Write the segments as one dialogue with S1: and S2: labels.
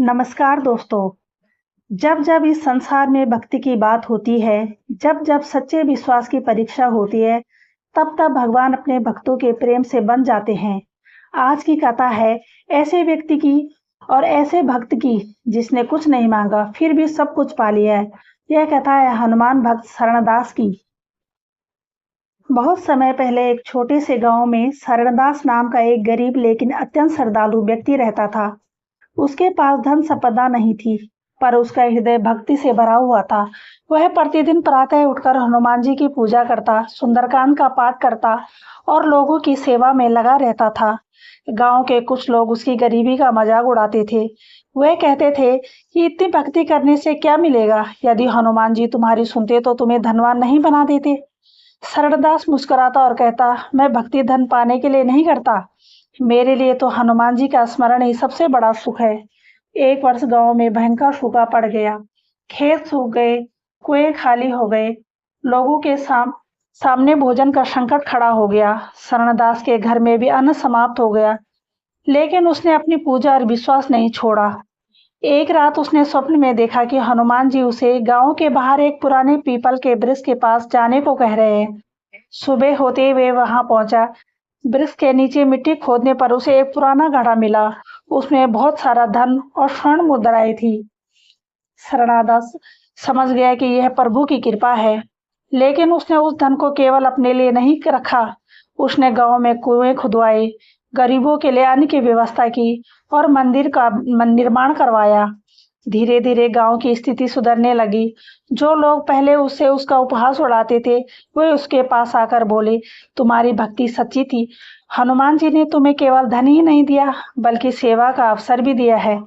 S1: नमस्कार दोस्तों। जब जब इस संसार में भक्ति की बात होती है, जब जब सच्चे विश्वास की परीक्षा होती है, तब तब भगवान अपने भक्तों के प्रेम से बन जाते हैं। आज की कथा है ऐसे व्यक्ति की और ऐसे भक्त की जिसने कुछ नहीं मांगा फिर भी सब कुछ पा लिया है। यह कथा है हनुमान भक्त शरणदास की। बहुत समय पहले एक छोटे से गांव में शरणदास नाम का एक गरीब लेकिन अत्यंत श्रद्धालु व्यक्ति रहता था। उसके पास धन संपदा नहीं थी, पर उसका हृदय भक्ति से भरा हुआ था। वह प्रतिदिन प्रातः उठकर हनुमान जी की पूजा करता, सुंदरकांड का पाठ करता और लोगों की सेवा में लगा रहता था। गांव के कुछ लोग उसकी गरीबी का मजाक उड़ाते थे। वह कहते थे कि इतनी भक्ति करने से क्या मिलेगा? यदि हनुमान जी तुम्हारी सुनते तो तुम्हें धनवान नहीं बना देते। शरणदास मुस्कुराता और कहता, मैं भक्ति धन पाने के लिए नहीं करता, मेरे लिए तो हनुमान जी का स्मरण ही सबसे बड़ा सुख है। एक वर्ष गांव में भयंकर सूखा पड़ गया। खेत सूख गए, कुएं खाली हो गए, लोगों के सामने भोजन का संकट खड़ा हो गया। शरणदास के घर में भी अन्न समाप्त हो गया, लेकिन उसने अपनी पूजा और विश्वास नहीं छोड़ा। एक रात उसने स्वप्न में देखा कि हनुमान जी उसे गांव के बाहर एक पुराने पीपल के वृक्ष के पास जाने को कह रहे हैं। सुबह होते ही वे वहां पहुंचा। वृक्ष के नीचे मिट्टी खोदने पर उसे एक पुराना घड़ा मिला। उसमें बहुत सारा धन और स्वर्ण मुद्राएं थी। शरणादास समझ गया कि यह प्रभु की कृपा है, लेकिन उसने उस धन को केवल अपने लिए नहीं रखा। उसने गांव में कुएं खुदवाए, गरीबों के लिए अन्न की व्यवस्था की और मंदिर का निर्माण करवाया। धीरे धीरे गांव की स्थिति सुधरने लगी। जो लोग पहले उससे उसका उपहास उड़ाते थे, वे उसके पास आकर बोले, तुम्हारी भक्ति सच्ची थी। हनुमान जी ने तुम्हें केवल धन ही नहीं दिया, बल्कि सेवा का अवसर भी दिया है।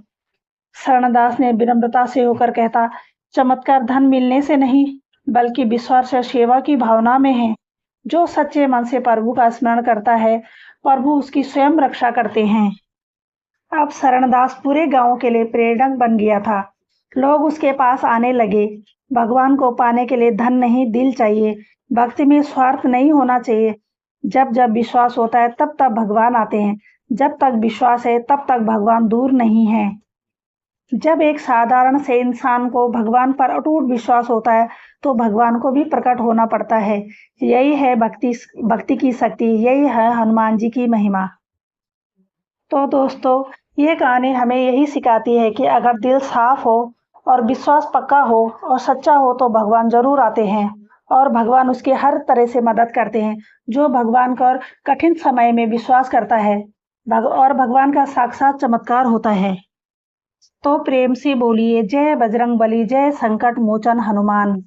S1: शरणदास ने विनम्रता से होकर कहता, चमत्कार धन मिलने से नहीं, बल्कि विश्वास और सेवा की भावना में है। जो सच्चे मन से प्रभु का स्मरण करता है, प्रभु उसकी स्वयं रक्षा करते हैं। अब शरणदास पूरे गांव के लिए प्रेरक बन गया था। लोग उसके पास आने लगे। भगवान को पाने के लिए धन नहीं, दिल चाहिए। भक्ति में स्वार्थ नहीं होना चाहिए। जब जब विश्वास होता है तब तब भगवान आते हैं। जब तक विश्वास है तब तक भगवान दूर नहीं है। जब एक साधारण से इंसान को भगवान पर अटूट विश्वास होता है तो भगवान को भी प्रकट होना पड़ता है। यही है भक्ति की शक्ति, यही है हनुमान जी की महिमा। तो दोस्तों, ये कहानी हमें यही सिखाती है कि अगर दिल साफ हो और विश्वास पक्का हो और सच्चा हो तो भगवान जरूर आते हैं और भगवान उसकी हर तरह से मदद करते हैं। जो भगवान का कठिन समय में विश्वास करता है और भगवान का साक्षात चमत्कार होता है। तो प्रेम से बोलिए, जय बजरंग बली, जय संकट मोचन हनुमान।